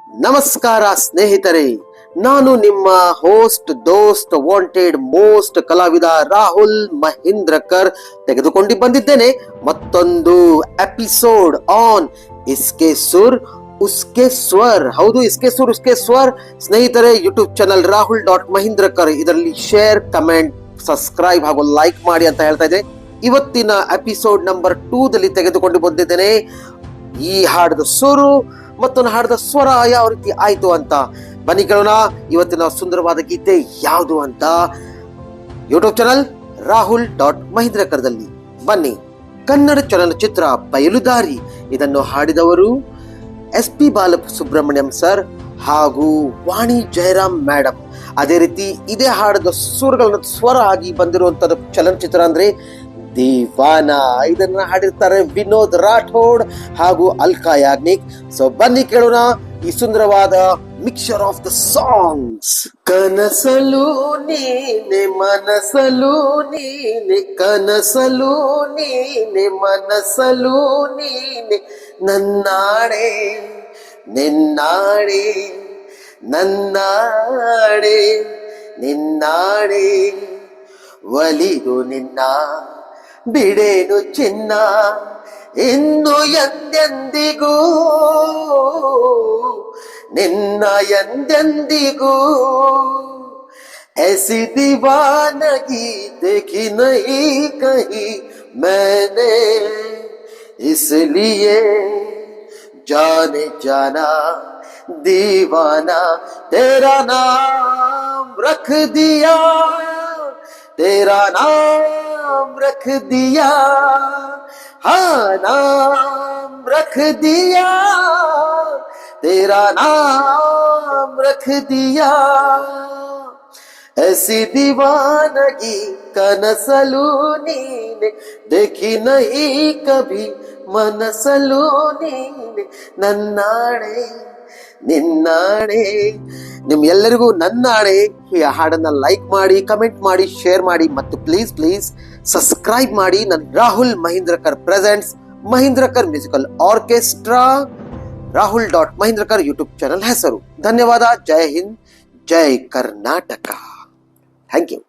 ನಮಸ್ಕಾರ ಸ್ನೇಹಿತರೆ, ನಾನು ನಿಮ್ಮ ಹೋಸ್ಟ್ ದೋಸ್ತ್ ವಾಂಟೆಡ್ ಮೋಸ್ಟ್ ಕಲಾವಿದ ರಾಹುಲ್ ಮಹೀಂದ್ರಕರ್ ತೆಗೆದುಕೊಂಡು ಬಂದಿದ್ದೇನೆ ಮತ್ತೊಂದು ಎಪಿಸೋಡ್ ಆನ್ ಇಸ್ಕೆ ಸುರ್ ಉಸ್ಕೆ ಸ್ವರ್. ಹೌದು, ಇಸ್ಕೆ ಸುರ್ ಉಸ್ಕೆ ಸ್ವರ್. ಸ್ನೇಹಿತರೆ, ಯೂಟ್ಯೂಬ್ ಚಾನಲ್ ರಾಹುಲ್.ಮಹೀಂದ್ರಕರ್, ಇದರಲ್ಲಿ ಶೇರ್, ಕಮೆಂಟ್, ಸಬ್ಸ್ಕ್ರೈಬ್ ಹಾಗೂ ಲೈಕ್ ಮಾಡಿ ಅಂತ ಹೇಳ್ತಾ ಇದ್ದೆ. ಇವತ್ತಿನ ಎಪಿಸೋಡ್ ನಂಬರ್ 2 ದಲ್ಲಿ ತೆಗೆದುಕೊಂಡು ಬಂದಿದ್ದೇನೆ ಈ ಹಾಡದ ಸುರು ಮತ್ತು ಹಾಡದ ಸ್ವರ ಯಾವ ರೀತಿ ಆಯ್ತು ಅಂತ. ಬನ್ನಿ ಕೇಳೋಣ ಇವತ್ತಿನ ಸುಂದರವಾದ ಗೀತೆ ಯಾವುದು ಅಂತ ಯೂಟ್ಯೂಬ್ ಚಾನಲ್ ರಾಹುಲ್.ಮಹೀಂದ್ರಕರ್ದಲ್ಲಿ. ಬನ್ನಿ. ಕನ್ನಡ ಚಲನಚಿತ್ರ ಬಯಲುದಾರಿ, ಇದನ್ನು ಹಾಡಿದವರು SP ಬಾಲಸುಬ್ರಹ್ಮಣ್ಯಂ ಸರ್ ಹಾಗೂ ವಾಣಿ ಜಯರಾಮ್ ಮೇಡಮ್. ಅದೇ ರೀತಿ ಇದೇ ಹಾಡದ ಸುರಗಳನ್ನ ಸ್ವರ ಆಗಿ ಬಂದಿರುವಂತದ್ದು ಚಲನಚಿತ್ರ ಅಂದ್ರೆ ದೀವಾನ. ಇದನ್ನ ಹಾಡಿರ್ತಾರೆ ವಿನೋದ್ ರಾಠೋಡ್ ಹಾಗೂ ಅಲ್ಕಾ ಯಾಗ್ನಿಕ್. ಸೊ ಬನ್ನಿ ಕೇಳೋಣ ಈ ಸುಂದರವಾದ ಮಿಕ್ಸರ್ ಆಫ್ ದ ಸಾಂಗ್ಸ್. ಕನಸಲು ನೀನೆ ಮನಸಲು ನೀನೆ, ಕನಸಲು ನೀನೆ ಮನಸಲು ನೀನೆ, ನನ್ನಾಡೆ ನಿನ್ನಾಡೆ, ನನ್ನಾಡೆ ನಿನ್ನಾಡೆ, ಒಲಿದು ನಿನ್ನ ಬಿಡೇನು ಚಿನ್ನ, ಇನ್ನು ಎಂದೆಂದಿಗೂ ನಿನ್ನ ಎಂದೆಂದಿಗೂ, ऐसी दीवानगी देखी नहीं कहीं मैंने, इसलिए जाने जाना दीवाना, तेरा नाम रख दिया, तेरा नाम रख दिया, हाँ नाम रख दिया, तेरा नाम रख दिया, ऐसी दीवानगी कनसलू नीने देखी नहीं कभी मनसलू नीने, ನನ್ನಾಣೆ ನಿನ್ನಾಣೆ. ನಿಮ್ಗೆಲ್ಲರಿಗೂ ನನ್ನಾಣೆ. ಈ ಹಾಡನ್ನ ಲೈಕ್ ಮಾಡಿ, ಕಮೆಂಟ್ ಮಾಡಿ, ಶೇರ್ ಮಾಡಿ ಮತ್ತು ಪ್ಲೀಸ್ ಸಬ್ಸ್ಕ್ರೈಬ್ ಮಾಡಿ. ನನ್ನ Rahul ಮಹೀಂದ್ರಕರ್ presents ಮಹೀಂದ್ರಕರ್ musical orchestra, ರಾಹುಲ್.ಮಹೀಂದ್ರಕರ್ YouTube channel ಹೆಸರು. ಧನ್ಯವಾದ. ಜೈ ಹಿಂದ್, ಜೈ ಕರ್ನಾಟಕ. Thank you.